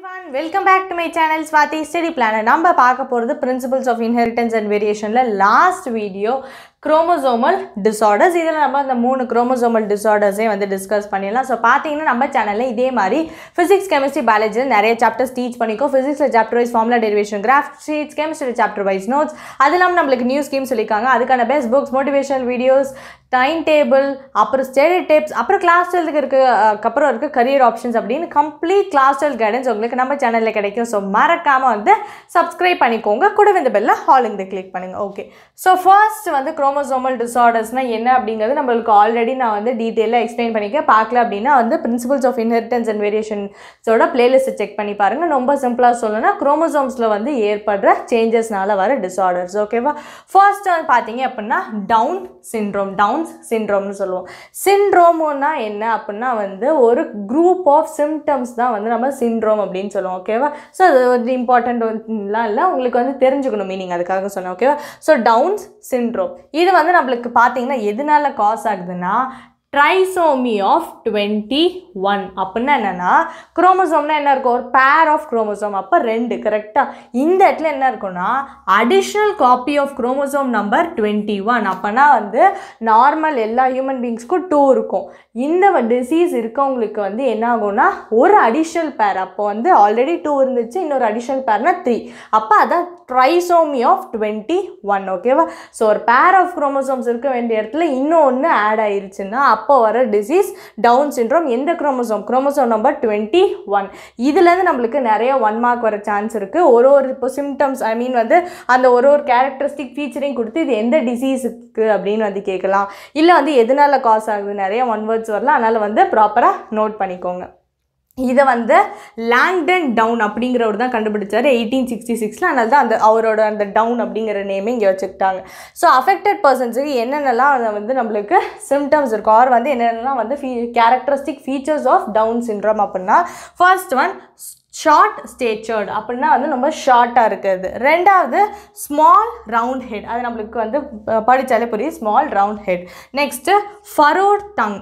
everyone, welcome back to my channel Swati Study Planner. நம்ம பார்க்க போறது Principles of Inheritance and Variationல last video chromosomal disorders. இதெல்லாம் நம்ம அந்த மூணு chromosomal disorders வந்து டிஸ்கஸ் பண்ணிடலாம். ஸோ பார்த்தீங்கன்னா நம்ம சேனலில் இதே மாதிரி ஃபிசிக்ஸ் கெமிஸ்ட்ரி பயாலஜியில் நிறைய சாப்டர்ஸ் டீச் பண்ணிக்கோ. ஃபிசிக்ஸில் chapter wise formula derivation graph sheets, கெமிஸ்ட்ரியில் சாப்டர் வைஸ் நோட்ஸ், அது இல்லாமல் நம்மளுக்கு நியூ ஸ்கீம் சொல்லியிருக்காங்க. அதுக்கான best books, motivational videos, time table, அப்புறம் ஸ்டடி டிப்ஸ், அப்புறம் கிளாஸ் டுவெல்த்துக்கு அப்புறம் இருக்க கரியர் ஆப்ஷன்ஸ் அப்படின்னு கம்ப்ளீட் கிளாஸ் டுவெல் கைடன்ஸ் உங்களுக்கு நம்ம சேனலில் கிடைக்கும். ஸோ மறக்காமல் வந்து சப்ஸ்கிரைப் பண்ணிக்கோங்க. கூட இந்த பெல்ல ஹால் இந்த கிளிக் பண்ணுங்கள். ஓகே, ஸோ ஃபர்ஸ்ட் வந்து குரோமோசோமல் டிசார்டர்ஸ்னால் என்ன அப்படிங்கிறது நம்மளுக்கு ஆல்ரெடி நான் வந்து டீட்டெயிலாக எக்ஸ்பிளைன் பண்ணிக்க. பார்க்கல அப்படின்னா வந்து பிரின்சிபல்ஸ் ஆஃப் இன்ஹெரிட்டன்ஸ் அண்ட் வேரியேஷன்ஸோட பிளேலிஸ்ட்டை செக் பண்ணி பாருங்கள். ரொம்ப சிம்பிளாக சொல்லணும்னா குரோமோசோம்ஸில் வந்து ஏற்படுற சேஞ்சஸ்னால வர டிசார்டர்ஸ். ஓகேவா, ஃபர்ஸ்ட் வந்து பார்த்தீங்க அப்படின்னா டவுன் சிண்ட்ரோம். டவுன்ஸ் சிண்ட்ரோம்னு சொல்லுவோம். சிண்ட்ரோம்னா என்ன அப்படின்னா வந்து ஒரு குரூப் ஆஃப் சிம்டம்ஸ் தான் வந்து நம்ம சிண்ட்ரோம் அப்படின்னு சொல்லுவோம். ஓகேவா, ஸோ அது வந்து இம்பார்ட்டண்ட்லாம் இல்லை, உங்களுக்கு வந்து தெரிஞ்சுக்கணும் மீனிங், அதுக்காக சொன்னேன். ஓகேவா, ஸோ டவுன்ஸ் சிண்ட்ரோம் இது வந்து நம்மளுக்கு பார்த்தீங்கன்னா எதனால காஸ் ஆகுதுன்னா ட்ரைசோமி ஆஃப் 21 அப்படின்னா என்னென்னா குரோமோசோம்னா என்ன இருக்கும், ஒரு பேர் ஆஃப் குரோமோசோம், அப்போ 2 கரெக்டாக. இந்த இடத்துல என்ன இருக்குன்னா additional copy of chromosome number 21. அப்போனா வந்து நார்மல் எல்லா ஹியூமன் பீங்ஸ்க்கும் 2 இருக்கும். இந்த டிசீஸ் இருக்கவங்களுக்கு வந்து என்ன ஆகும்னா ஒரு அடிஷ்னல் பேர், அப்போ வந்து ஆல்ரெடி 2 இருந்துச்சு, இன்னொரு அடிஷ்னல் பேர்னா 3, அப்போ அதான் ட்ரைசோமி ஆஃப் 21. ஓகேவா, ஸோ ஒரு பேர் ஆஃப் குரோமோசோம்ஸ் இருக்க வேண்டிய இடத்துல இன்னொன்று ஆட் ஆயிருச்சுன்னா அப்போ வர டிசீஸ் டவுன் சிண்ட்ரோம். எந்த குரோமோசோம் நம்பர் 21. இதுலேருந்து நம்மளுக்கு நிறைய 1 மார்க் வர சான்ஸ் இருக்குது. ஒரு இப்போ சிம்டம்ஸ் ஐ மீன் வந்து அந்த ஒரு கேரக்டரிஸ்டிக் ஃபீச்சரையும் கொடுத்து இது எந்த டிசீஸுக்கு அப்படின்னு வந்து கேட்கலாம். இல்லை வந்து எதனால காஸ் ஆகுது, நிறைய 1 வேர்ட்ஸ் வரலாம், அதனால் வந்து ப்ராப்பராக நோட் பண்ணிக்கோங்க. இதை வந்து லாங்டன் டவுன் அப்படிங்கிறவர் தான் கண்டுபிடிச்சார் 1866. அதனால தான் அவரோட அந்த டவுன் அப்படிங்கிற நேமே இங்கே வச்சுக்கிட்டாங்க. ஸோ அஃபெக்டட் பர்சன்ஸுக்கு என்னென்னலாம் அதை வந்து நம்மளுக்கு சிம்டம்ஸ் இருக்கும், ஆர் வந்து என்னென்னலாம் வந்து characteristic features of Down syndrome அப்படின்னா ஃபர்ஸ்ட் ஒன் ஷார்ட் ஸ்டேச்சர்டு அப்படின்னா வந்து ரொம்ப ஷார்ட்டாக இருக்கிறது. ரெண்டாவது ஸ்மால் ரவுண்ட் ஹெட், அது நம்மளுக்கு வந்து படித்தாலே புரியும், small round head. Next furrowed tongue.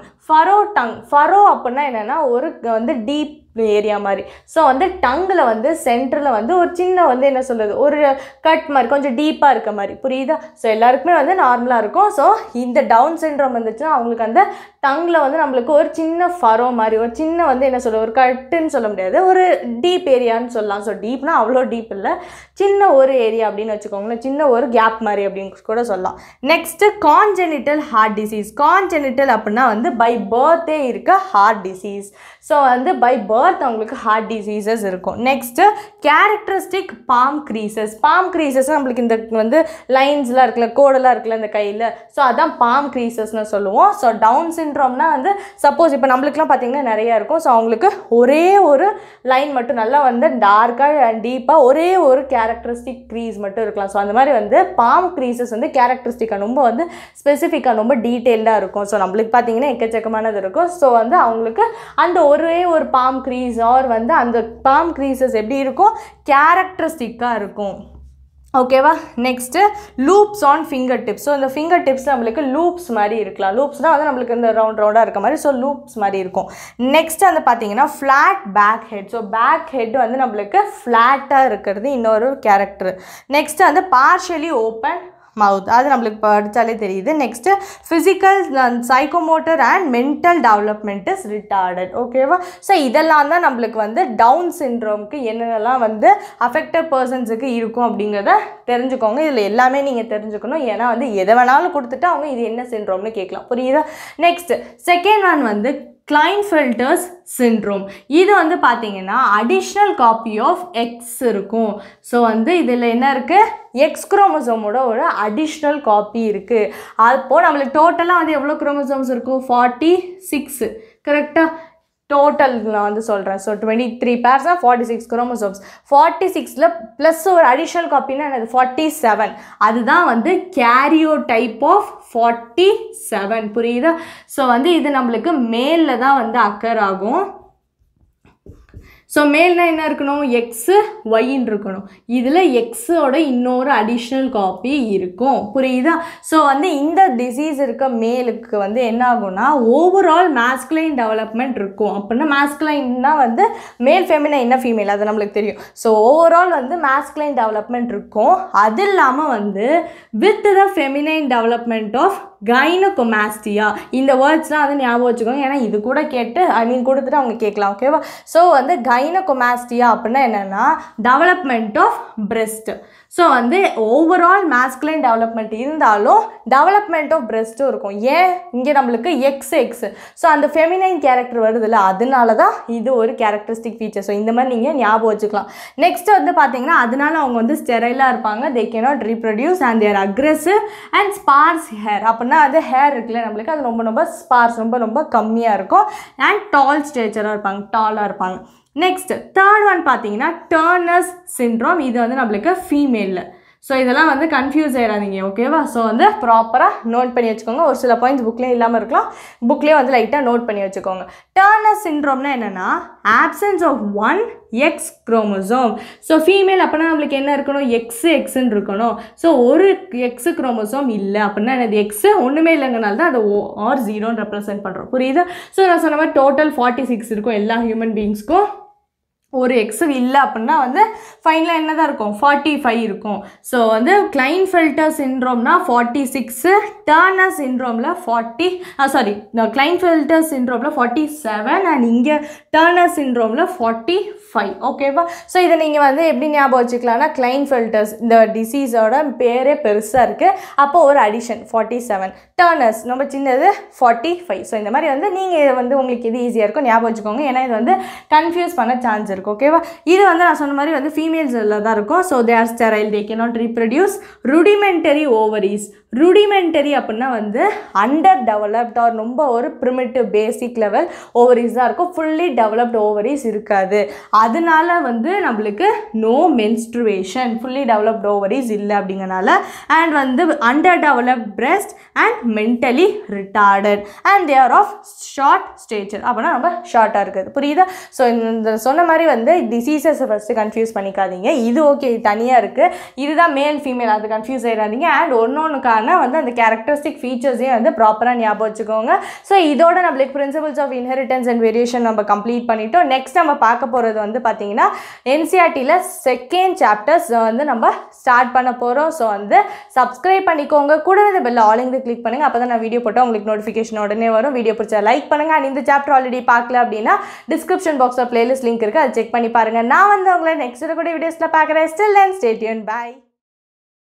Furrow அப்படின்னா என்னென்னா ஒரு வந்து டீப் ஏரியா மாதிரி. ஸோ வந்து டங்கில் வந்து சென்டரில் வந்து ஒரு சின்ன வந்து என்ன சொல்கிறது, ஒரு கட் மாதிரி கொஞ்சம் டீப்பாக இருக்க மாதிரி, புரியுதா? ஸோ எல்லாருக்குமே வந்து நார்மலாக இருக்கும். ஸோ இந்த டவுன் சிண்ட்ரோம் வந்துச்சுன்னா அவங்களுக்கு அந்த டங்கில் வந்து நம்மளுக்கு ஒரு சின்ன ஃபரோ மாதிரி, ஒரு சின்ன வந்து என்ன சொல்ல, ஒரு கட்டுன்னு சொல்ல முடியாது, ஒரு டீப் ஏரியான்னு சொல்லலாம். ஸோ டீப்னா அவ்வளோ டீப் இல்லை, சின்ன ஒரு ஏரியா அப்படின்னு வச்சுக்கோங்களேன், சின்ன ஒரு கேப் மாதிரி அப்படின்னு கூட சொல்லலாம். Next congenital heart disease. Congenital அப்படின்னா வந்து பை பர்த்தே இருக்க ஹார்ட் டிசீஸ். ஸோ வந்து பை பர்த் அவங்களுக்கு ஹார்ட் டிசீசஸ் இருக்கும். Next characteristic palm creases. Palm creases நம்மளுக்கு இந்த வந்து லைன்ஸ்லாம் இருக்குல்ல, கோடெல்லாம் இருக்குல்ல இந்த கையில், ஸோ அதான் பாம் க்ரீசஸ்னு சொல்லுவோம். ஸோ டவுன் சிண்ட்ரோம்னா வந்து சப்போஸ் இப்போ நம்மளுக்குலாம் பார்த்திங்கன்னா நிறையா இருக்கும். ஸோ அவங்களுக்கு ஒரே ஒரு லைன் மட்டும் நல்லா வந்து டார்க்காக அண்ட் டீப்பாக ஒரே ஒரு கேரக்டரிஸ்டிக் க்ரீஸ் மட்டும் இருக்கலாம். ஸோ அந்த மாதிரி வந்து பாம் க்ரீசஸ் வந்து கேரக்டரிஸ்டிக்காக ரொம்ப வந்து ஸ்பெசிஃபிக்காக ரொம்ப டீட்டெயில்டாக இருக்கும். ஸோ நம்மளுக்கு பார்த்திங்கன்னா எக்கச்சக்கமானது இருக்கும். ஸோ வந்து அவங்களுக்கு அந்த ஒரே ஒரு பாம் க்ரீஸ் ஆர் வந்து அந்த பாம் க்ரீசஸ் எப்படி இருக்கும், கேரக்டரிஸ்டிக்காக இருக்கும். ஓகேவா, next loops on finger tips. So இந்த ஃபிங்கர் டிப்ஸ் நம்மளுக்கு லூப்ஸ் மாதிரி இருக்கலாம். லூப்ஸ்னால் வந்து நம்மளுக்கு இந்த ரவுண்டாக இருக்க மாதிரி, ஸோ லூப்ஸ் மாதிரி இருக்கும். நெக்ஸ்ட் வந்து பார்த்தீங்கன்னா flat back head. So back head வந்து நம்மளுக்கு ஃப்ளாட்டாக இருக்கிறது இன்னொரு கேரக்டர். நெக்ஸ்ட்டு வந்து பார்ஷியலி ஓப்பன் மவுத், அது நம்மளுக்கு படித்தாலே தெரியுது. Next physical psychomotor and mental development is retarded. ஓகேவா, ஸோ இதெல்லாம் தான் நம்மளுக்கு வந்து டவுன் சிண்ட்ரோமுக்கு என்னென்னலாம் வந்து அஃபெக்டட் பர்சன்ஸுக்கு இருக்கும் அப்படிங்கிறத தெரிஞ்சுக்கோங்க. இதில் எல்லாமே நீங்கள் தெரிஞ்சுக்கணும், ஏன்னா வந்து எதை வேணாலும் கொடுத்துட்டு அவங்க இது என்ன சிண்ட்ரோம்னு கேட்கலாம், புரியுதா? நெக்ஸ்ட் செகண்ட் ஒன் வந்து கிளைன்ஃபெல்டர்ஸ் சிண்ட்ரோம். இது வந்து பார்த்தீங்கன்னா அடிஷ்னல் காப்பி ஆஃப் எக்ஸ் இருக்கும். ஸோ வந்து இதில் என்ன இருக்குது, எக்ஸ் குரோமோசோமோட ஒரு அடிஷ்னல் காப்பி இருக்குது. அப்போது நம்மளுக்கு டோட்டலாக வந்து எவ்வளோ குரோமோசோம்ஸ் இருக்கும், 46 கரெக்டாக. டோட்டல் நான் வந்து சொல்கிறேன். ஸோ 23 பேர்ஸ்னா 46 குரோமோசோம்ஸ். 46ல் ப்ளஸ் ஒரு அடிஷ்னல் காப்பின்னா என்னது, 47. அதுதான் வந்து கேரியோ டைப் ஆஃப் 47, புரியுதா? ஸோ வந்து இது நம்மளுக்கு மேலில் தான் வந்து அக்கர் ஆகும். ஸோ மேல்னா என்ன இருக்கணும், எக்ஸு ஒய்ன்னு இருக்கணும். இதில் எக்ஸோட இன்னொரு அடிஷ்னல் காப்பி இருக்கும். புரியுதா? ஸோ வந்து இந்த டிசீஸ் இருக்க மேலுக்கு வந்து என்ன ஆகும்னா ஓவரால் மேஸ்குலைன் டெவலப்மெண்ட் இருக்கும். அப்படின்னா மேஸ்குலைன்னா வந்து மேல் ஃபெமினைன்னா ஃபீமேல், அது நம்மளுக்கு தெரியும். ஸோ ஓவரால் வந்து மேஸ்குலைன் டெவலப்மெண்ட் இருக்கும். அது இல்லாமல் வந்து with the feminine development of gynaecomastia. இந்த வேர்ட்ஸ்லாம் வந்து ஞாபகம் வச்சுக்கோங்க, ஏன்னா இது கூட கேட்டு கொடுத்துட்டு அவங்க கேட்கலாம். ஓகேவா? ஸோ வந்து கைனோகோமாஸ்டியா அப்படின்னா என்னென்னா டெவலப்மெண்ட் ஆஃப் பிரெஸ்ட். ஸோ வந்து ஓவரால் மேஸ்குலைன் டெவலப்மெண்ட் இருந்தாலும் டெவலப்மெண்ட் ஆஃப் பிரெஸ்ட்டும் இருக்கும். ஏன் இங்கே நம்மளுக்கு எக்ஸ். ஸோ அந்த ஃபெமினைன் கேரக்டர் வருதுல்ல, அதனால தான் இது ஒரு கேரக்டரிஸ்டிக் ஃபீச்சர். ஸோ இந்த மாதிரி நீங்கள் ஞாபகம் வச்சுக்கலாம். நெக்ஸ்ட் வந்து பார்த்தீங்கன்னா அதனால அவங்க வந்து ஸ்டெரைலாக இருப்பாங்க. They cannot reproduce and they're aggressive and sparse hair. அப்படின்னா அது ஹேர் இருக்குல்ல நம்மளுக்கு, அது ரொம்ப ஸ்பார்ஸ், ரொம்ப கம்மியாக இருக்கும். அண்ட் டால் ஸ்டேச்சராக இருப்பாங்க, டாலாக இருப்பாங்க. நெக்ஸ்ட் தேர்ட் ஒன் பார்த்தீங்கன்னா டர்னர்ஸ் சிண்ட்ரோம். இது வந்து நம்மளுக்கு ஃபீமேலில். ஸோ இதெல்லாம் வந்து கன்ஃபியூஸ் ஆகிடாதீங்க. ஓகேவா? ஸோ வந்து ப்ராப்பராக நோட் பண்ணி வச்சுக்கோங்க. ஒரு சில பாயிண்ட்ஸ் புக்லேயும் இல்லாமல் இருக்கலாம், புக்லேயே வந்து லைட்டாக நோட் பண்ணி வச்சுக்கோங்க. டர்னர் சிண்ட்ரோம்னா என்னென்னா absence of one X chromosome. So female அப்படின்னா நம்மளுக்கு என்ன இருக்கணும், எக்ஸ்ன்னு இருக்கணும். ஸோ ஒரு எக்ஸ் குரோமோசோம் இல்லை அப்படின்னா என்னது, எக்ஸ் ஒன்றுமே இல்லைங்கனால தான் அதை ஆர் 0ன்னு ரெப்ரசென்ட் பண்ணுறோம். புரியுது? ஸோ நான் சொன்ன மாதிரி டோட்டல் 46 இருக்கும் எல்லா ஹியூமன் பீயிங்ஸ்க்கும். ஒரு எக்ஸு இல்லை அப்படின்னா வந்து ஃபைனலாக என்ன தான் இருக்கும், 45 இருக்கும். ஸோ வந்து கிளைன்ஃபெல்டர் சிண்ட்ரோம்னா 46, டர்னர் சிண்ட்ரோமில் கிளைன்ஃபெல்டர் சிண்ட்ரோமில் 47 அண்ட் இங்கே டர்னர் சிண்ட்ரோமில் 45. ஓகேவா? ஸோ இதை நீங்கள் வந்து எப்படி ஞாபகம் வச்சுக்கலாம்னா கிளைன்ஃபெல்டர்ஸ் இந்த டிசீஸோட பேரே பெருசாக இருக்குது, அப்போது ஒரு அடிஷன் 47, டர்னர்ஸ் நம்ம சின்னது 45. ஸோ இந்த மாதிரி வந்து நீங்கள் இதை வந்து உங்களுக்கு இது ஈஸியாக இருக்கும் ஞாபகம் வச்சுக்கோங்க, ஏன்னா இது வந்து கன்ஃபியூஸ் பண்ண சான்ஸ் இருக்குது. ஓகேவா? இது வந்து நான் சொன்ன மாதிரி வந்து ஃபீமேல்ஸில் தான் இருக்கும். So they are sterile, they cannot reproduce. Rudimentary ovaries. Rudimentary அப்படின்னா வந்து அண்டர் டெவலப்ட் ஆர் ரொம்ப ஒரு ப்ரிமிட்டிவ் பேசிக் லெவல் ஓவரிஸ் தான் இருக்கும். ஃபுல்லி டெவலப்ட் ஓவரிஸ் இருக்காது. அதனால வந்து நம்மளுக்கு no menstruation, fully developed ovaries இல்லை அப்படிங்கிறனால. அண்ட் வந்து under developed breast and mentally retarded and they are of short stature. அப்படின்னா ரொம்ப ஷார்ட்டாக இருக்குது. புரியுதா? ஸோ இந்த சொன்ன மாதிரி வந்து டிசீசஸை ஃபஸ்ட்டு கன்ஃபியூஸ் பண்ணிக்காதீங்க. இது ஓகே, இது தனியாக இருக்குது, இதுதான் மேல் ஃபீமேல், அது கன்ஃபியூஸ் ஆகிடாதீங்க. அண்ட் ஒன்னொன்றுக்கான வந்து அந்த கேரக்டரிஸ்டிக் ஃபீச்சர்ஸே வந்து ப்ராப்பராக ஞாபகம் வச்சுக்கோங்க. ஸோ இதோட நம்மளுக்கு principles of inheritance and variation நம்ம கம்ப்ளீட் பண்ணிட்டோம். நெக்ஸ்ட் நம்ம பார்க்க போகிறது வந்து பார்த்தீங்கன்னா என்சிஆர்டியில் செகண்ட் சாப்டர்ஸ் வந்து நம்ம ஸ்டார்ட் பண்ண போகிறோம். ஸோ வந்து சப்ஸ்கிரைப் பண்ணிக்கோங்க, கூட இந்த பெல் ஆலிங்கு கிளிக் பண்ணுங்கள், அப்போ தான் நான் வீடியோ போட்டால் உங்களுக்கு நோட்டிஃபிகேஷன் உடனே வரும். வீடியோ பிடிச்சா லைக் பண்ணுங்கள். அண்ட் இந்த சாப்டர் ஆல்ரெடி பார்க்கல அப்படின்னா டிஸ்கிரிப்ஷன் பாக்ஸில் பிளேலிஸ்ட் லிங்க் இருக்குது, அதை செக் பண்ணி பாருங்கள். நான் வந்து உங்களை நெக்ஸ்ட் கூட வீடியோஸில் பார்க்குறேன். Still and stay tuned. By.